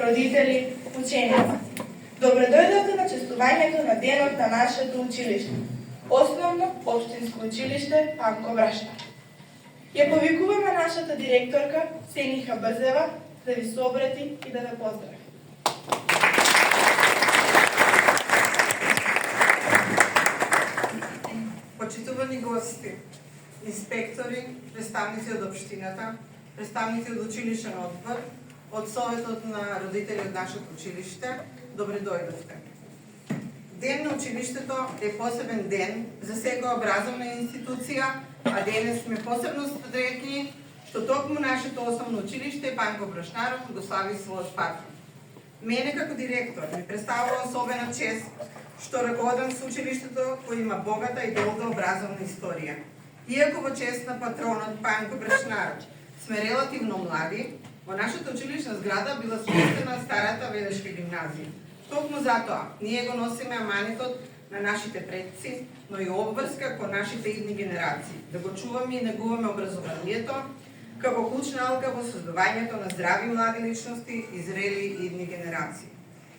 родители, ученици. Добре дојдовте на честувањето на денот на нашето училиште, Основно општинско училиште Панко Брашнар. Ја повикуваме нашата директорка Сениха Брзева да ви се обрати и да ве поздрави. Почитувани гости, инспектори, представници од општината, представници од училишен одбор, од Советот на родители од нашето училиште, добре дојдовте. Ден на училиштето е посебен ден за секоја образовна институција, а денес сме посебно среќни што токму нашето основно училиште Панко Брашнаров го слави својот патron. Мене како директор ми представува особена чест што раководам со училиштето кој има богата и долга образовна историја. Иако во чест на патронот Панко Брашнаров сме релативно млади, во нашата училишна зграда била сместена старата Велешка гимназија. Токму затоа, ние го носиме аманетот на нашите предци, но и обврска кон нашите идни генерации, да го чуваме и негуваме образованието, како клучна алга во создавањето на здрави млади личности и зрели идни генерации.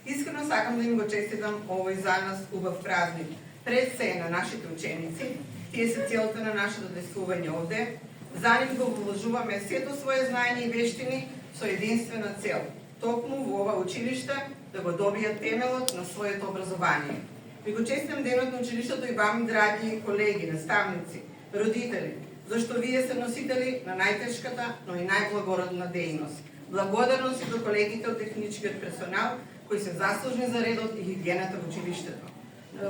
Искрено сакам да им го честитам овој за нас убав празник, пред се на нашите ученици, тие се целта на нашето действување овде, за нив го вложуваме сето своje знаење и вештини со единствена цел, токму во ова училиште да го добијат темелот на своето образование. Ви го честитам денот на училиштето и вам, драги колеги, наставници, родители, зашто вие се носители на најтешката, но и најблагородна дејност. Благодарност и до колегите од техничкиот персонал, кои се заслужни за редот и хигиената во училиштето.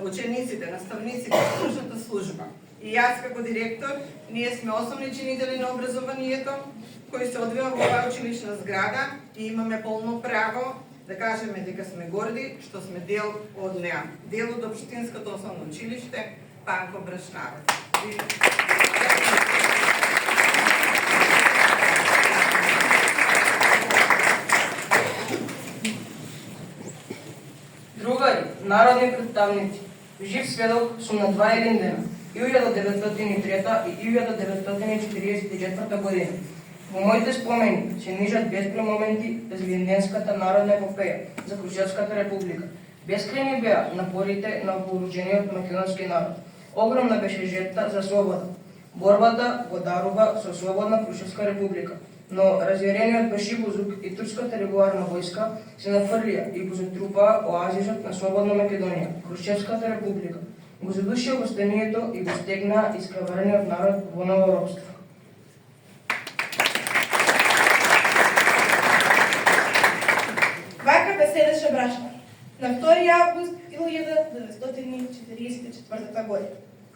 Учениците, наставниците, стручната служба. И јас како директор, ние сме основни чинители на образованието, кои се одвива во оваа училишна зграда и имаме полно право да кажеме дека сме горди што сме дел од неа, дел од општинското основно училиште Панко Брашнаров. Другари, народни представници, жив сведок сум на два Елиндена, 1903 и 1944 година. Во моите спомени се нижат безброј моменти за Илинденската народна епопеја за Крушевската република. Бескрајни беа напорите на вооружениот македонски народ. Огромна беше жертва за слобода. Борбата го дарува со слободна Крушевска република, но разјарениот Башибузук и турската регуларна војска се нафрлија и го затрупаа оазисот на слободна Македонија, Крушевската република. Го задушија востанието и го стегнаа искраварениот народ во ново робство. Вака беседеше Брашнар на 2 август 1944 година,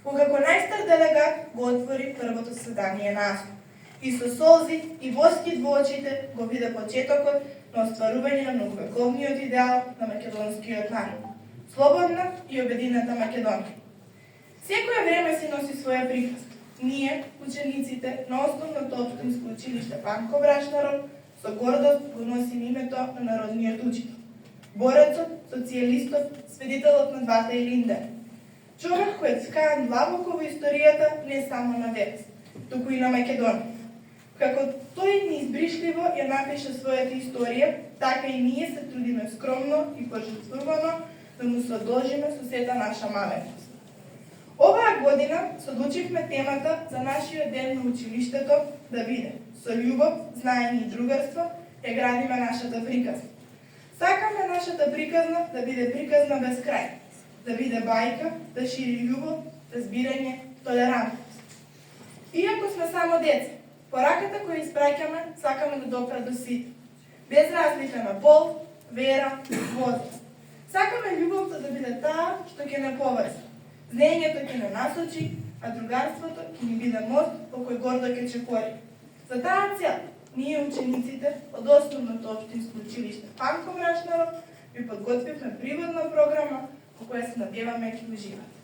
кога како најстар делегат го отвори првото заседание на АСО и со солзи и воски во очите го биде почетокот на остварување на многовековниот идеал на македонскиот народ, слободна и обединета Македонија. Секоја време си носи своја приказка. Ние, учениците на основното општинско училиште Панко Брашнаров, со гордост го носим името на народниот учител, борецот, социјалистот, сведителот на двата Илиндена. Човек кој скаан длабоко во историјата не само на ВЕЦ, туку и на Македонија. Како тој неизбришливо ја напише својата историја, така и ние се трудиме скромно и пожртвувано да му се одолжиме со сета наша маленост. Оваа година се одлучивме темата за нашиот ден на училиштето да биде со љубов, знаење и другарство ја градиме нашата приказна. Сакаме нашата приказна да биде приказна без крај, да биде бајка, да шири љубов, разбирање, толерантност. Иако сме само деца, пораката која испраќаме сакаме да допре до сите, без разлика на пол, вера, возраст. Сакаме љубовта да биде таа што ќе не поврзе, знаењето ќе не насочи, а другарството ќе ни биде мост по кој гордо ќе чекори. За таа цел, ние учениците од основното општинско училиште Панко Брашнаров ви подготвивме приводна програма по која се надеваме ќе уживате.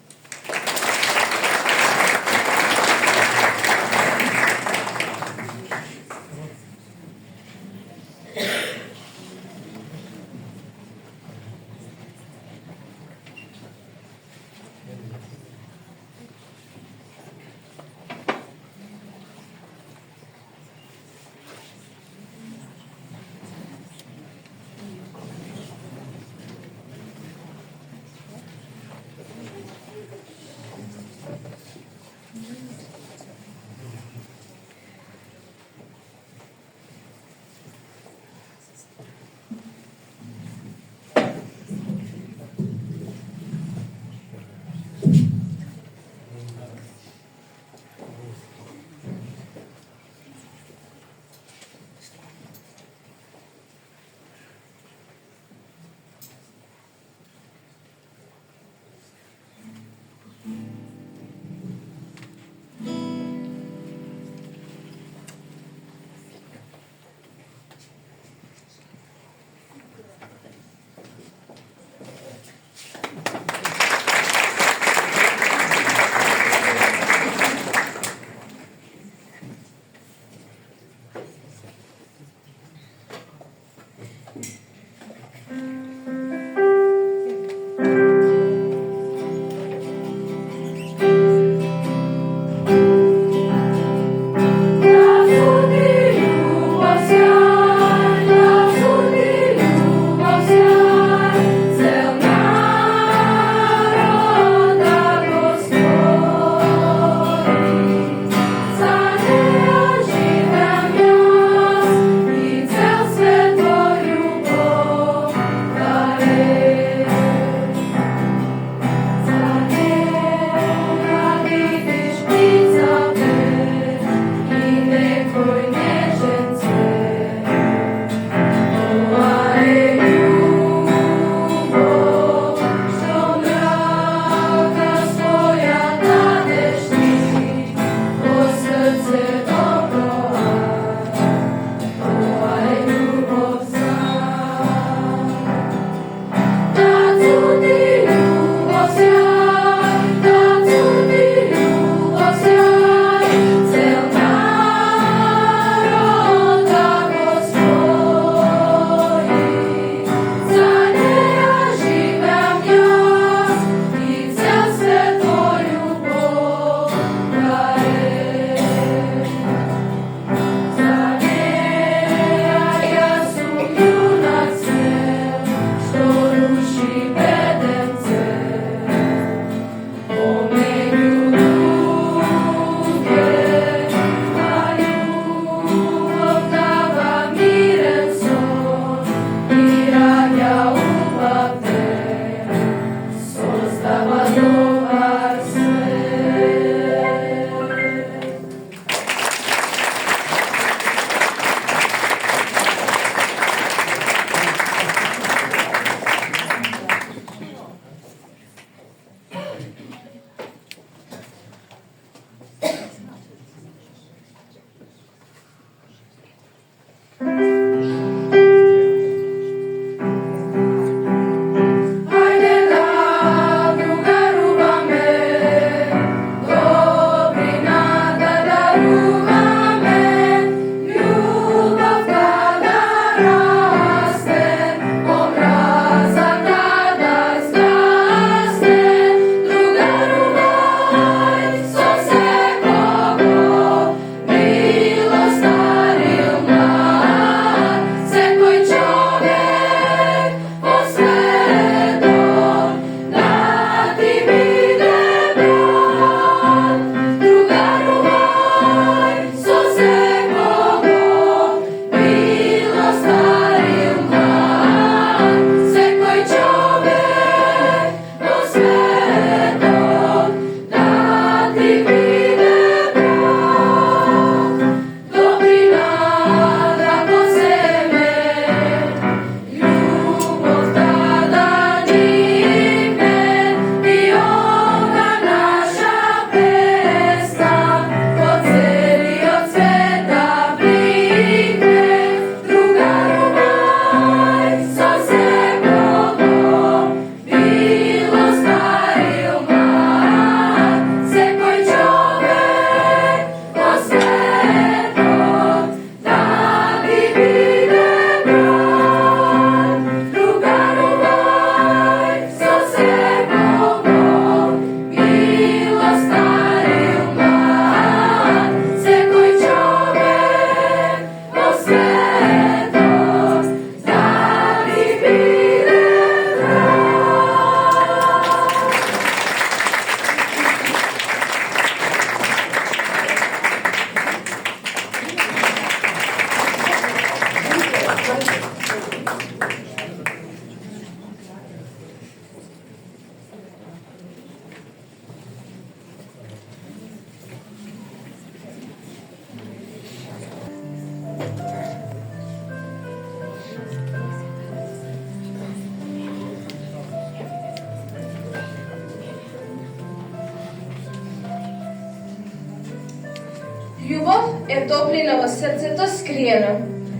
Љубов е топлина во срцето скриена,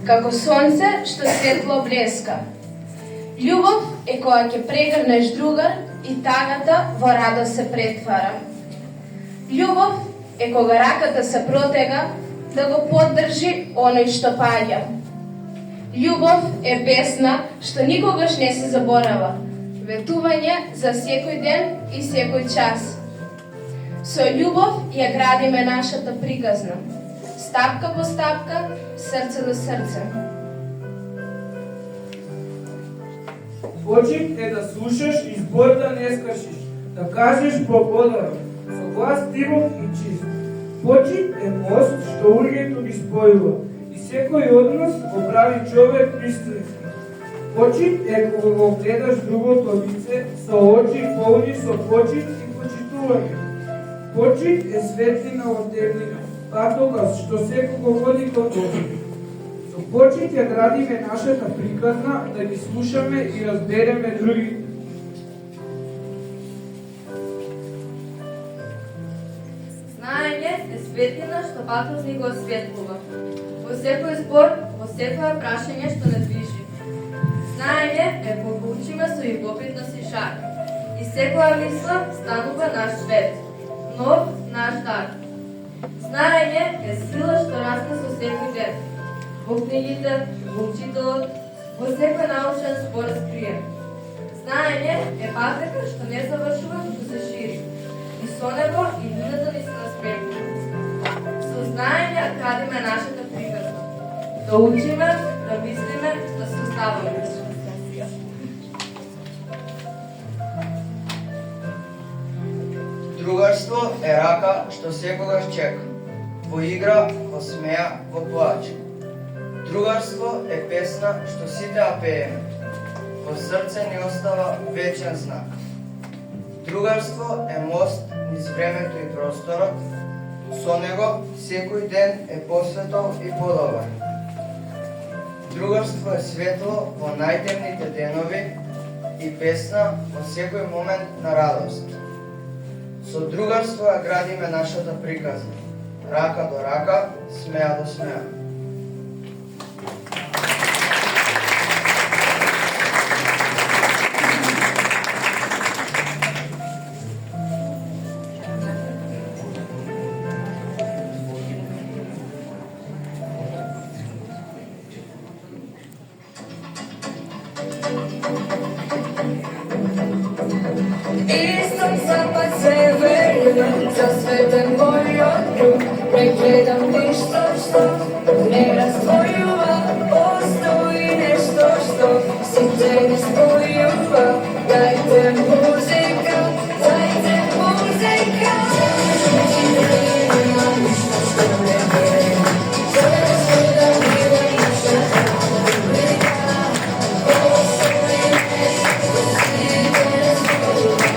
како сонце што светло блеска. Љубов е кога ќе прегрнеш другар и тагата во радост се претвара. Љубов е кога раката се протега да го поддржи оној што паѓа. Љубов е песна што никогаш не се заборава, ветување за секој ден и секој час. Со љубов ја градиме нашата приказна, стапка по стапка, срце до срце. Почит е да слушаш и збор да не скршиш, да кажеш благодарам, со глас тивок и чист. Почит е мост што луѓето ги спојува и секој од нас го прави човек истински. Почит е кога го гледаш другото лице со очи полни со почит и почитување. Почит е светлина во темнина, патоказ што секого води кон Бог. Со почит ја градиме нашата приказна да ги слушаме и разбереме другите. Знаење е светлина што патоз ни го осветлува. Во секој збор, во секоја прашање што не движи. Знаење е кога учиме со љубопитност и жар. И секоја мисла станува наш свет, нов наш дар. Знаење е сила што расте со секој ден. Во книгите, во учителот, во секој научен збор скриен. Знаење е патека што не завршува, што се шири. И со него и луѓето ни се насмевни. Со знаење градиме нашата приказна. Да учиме, да мислиме, да создаваме. Другарство е рака што секогаш чека, во игра, во смеја, во плач. Другарство е песна што сите ја пееме, во срце ни остава вечен знак. Другарство е мост низ времето и просторот, со него секој ден е посветол и подобар. Другарство е светло во најтемните денови и песна во секој момент на радост. Со другарство ја градиме нашата приказна, рака до рака, смеја до смеја. Istom zapad severno, zasvetem moju ruku, ne gledam ništa što ne razdvojuva, postoji nešto što srce ne spojuva, dajte muzika, dajte muzika. Nema ništa što ne vrema, zove se da nije naša publika, postoji nešto što srce ne spojuva.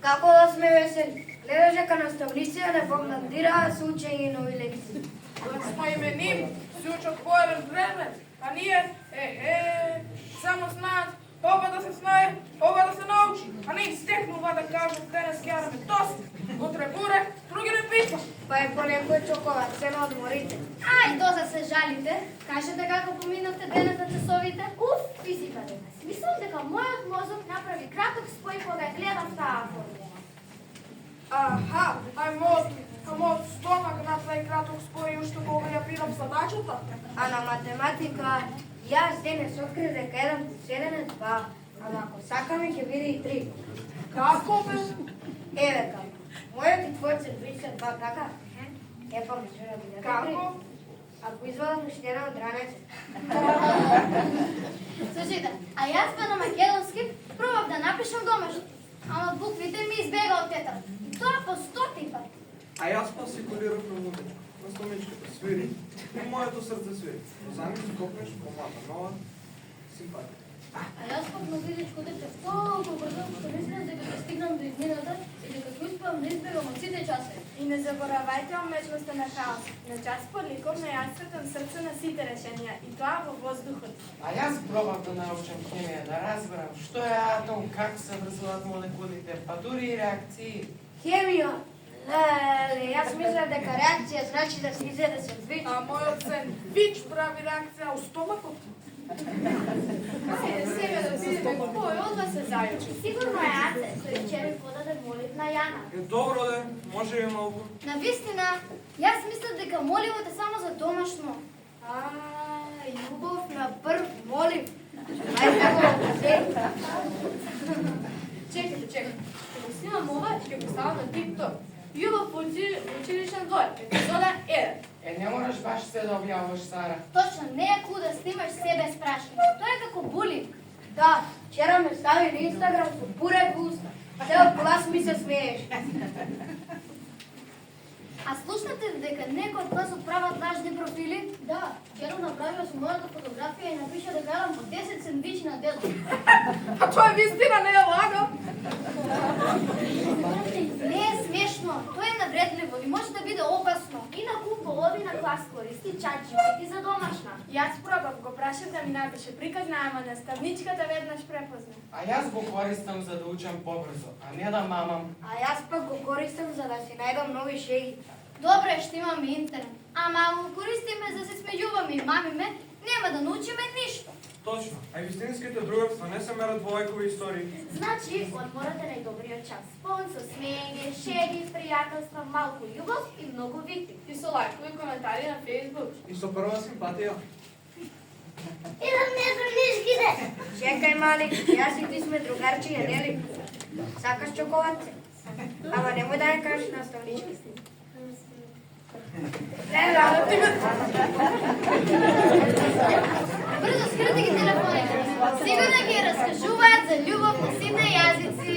Како да сме весели. Гледаш дека наставниците не бомбардираа со учење и нови лекции. Док смо име ним, си учат поеден предмет, а ние, само знаат, ова да се знае, ова да се научи, а не им стекнува да кажат денес јараме тост, утре буре, други не пишва. Па е по некој чоколад, се на одморите. Ај, доза се жалите. Кажете како поминавте денес на часовите. Уф, физика денес. Мислам дека мојот мозок направи краток спој кога гледав таа формула. Аха, мојот стомак направи краток спој уште кога ја пирам задачата. А на математика, јас денес открив дека 1 плюс 1 е 2, ама ако сакаме ќе биде и 3. Како бе? Еве како. Мојот и твојот се 32, така? Па може да биде 3. Како? Ако извадам уште една од ранете. Слушайте, а јас па на македонски пробав да напишам домашно, ама буквите ми избега од тетар. И тоа по 100 пат. А јас па си колирав на музичка. На стомичката свири и моето срце свири. Замисли копнеш помлада, нова, симпатија. А јас пак на видичко тече толку брзо, што мислам дека ќе стигнам до измината и дека ќе успеам да избегам од сите часови. И не заборавајте омечноста на хаос. На час по ликовна јас сретам срце на сите решенија и тоа во воздухот. А јас пробав да научам хемија, да разберам што е атом, как се врзуваат молекулите, па дури и реакции. Хемија! Леле, јас мислам дека реакција значи да се изеде сендвич. А мојот сендвич прави реакција у стомакот. Ајде, сега да видиме кој од вас се зајучи. Сигурно е Аце, тој вчера ми подаде молитва Јана. Добро де, може и малку. Навистина, јас мислам дека моливот е само за домашно. Љубов на прв молив. Ајде така да се. Чекайте. Ќе го снимам ова и ќе го ставам на TikTok. Љубов по училишен двор, епизода 1. Не мораш баш се да објаваш, Сара. Точно, не е кул да снимаш себе с прашање. Тоа е како булинг. Да, вчера ме стави на Инстаграм со бурек уста. Цел клас ми се смееш. А слушнате дека некој од класот прават лажни профили? Да, вчера направила со мојата фотографија и напиша дека јадам по 10 сендвичи на дел. А тоа вистина не е лага. Не е смешно, тоа е навредливо и може да биде опасно. И на куп половина клас користи ChatGPT за домашна. Јас пробав, го прашав да ми напише приказна, ама наставничката веднаш препозна. А јас го користам за да учам побрзо, а не да мамам. А јас пак го користам за да си најдам нови шеги. Добре, што имаме интернет. Ама ако го користиме за да се смејуваме и мамиме, нема да научиме ништо. Точно, а вистинските другарства не се мерат во лајкови истории. Значи, одморот е најдобриот час. Полн со смеење, шеги, пријателства, малку љубов и многу викти. И со лајкови коментари на Facebook. И со прва симпатија. Идам нешките. Чекај, мали, јас и ти сме другарчиња, нели? Сакаш чоколадце? Ама немој да ја кажеш наставнички. Брзо скрти ги телефоните. Сигурно ги раскажуваат за љубов на сите јазици.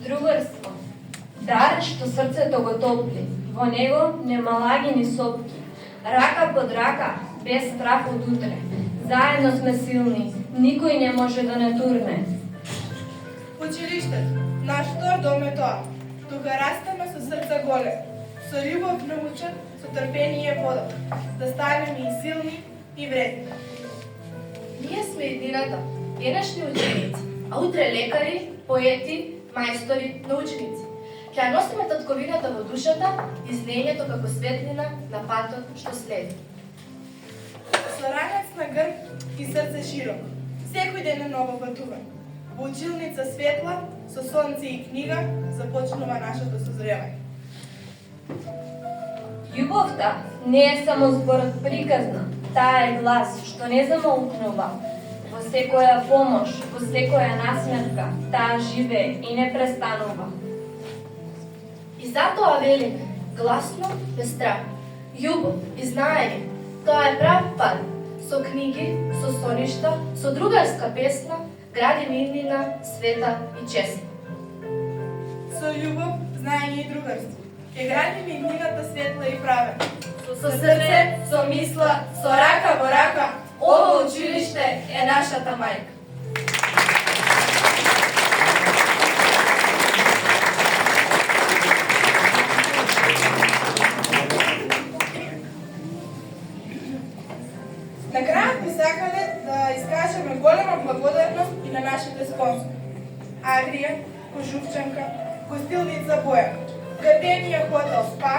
Другарство. Дар што срцето го топли. Во него нема лаги ни сопки. Рака под рака, без страх од утре. Заедно сме силни, никој не може да не турне. Училиштето, наш втор дом е тоа. Тука растаме со срца голе, со љубов научен, со трпение водат, да станеме и силни и вредни. Ние сме еднината, денешни ученици, а утре лекари, поети, мајстори, научници. Ќе носиме татковината во душата и знењето како светлина на патот што следи. Со ранец на грб и срце широко, секој ден е ново патување. Во училница светла, со сонце и книга, започнува нашето созревање. Љубовта не е само зборот приказна, таа е глас што не замолкнува. Во секоја помош, во секоја насмевка, таа живее и не престанува. И затоа велиме, гласно, без страх, љубов и знаење, тоа е прав пат. Со книги, со соништа, со другарска песна, градиме иднина, света и честна. Со љубов, знаење и другарство, ќе градиме иднината светла и правена. Со срце, со мисла, со рака во рака, ово училиште е нашата мајка. На крајот би сакале да искажеме голема благодарност и на нашите спонсори. Агрија, Кожувчанка, Гостилница Боја, Гарденија Хотел Спа,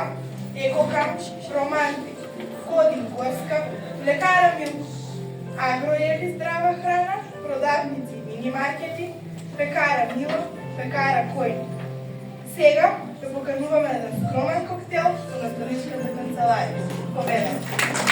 Екокам, Романтик, Кодин Горска, Лекара Милкус, Агроели Здрава храна, продавници и мини-маркети, Пекара Мило, Пекара Којни. Сега ќе покануваме на скромен коктел во наставничката канцеларија. Победа!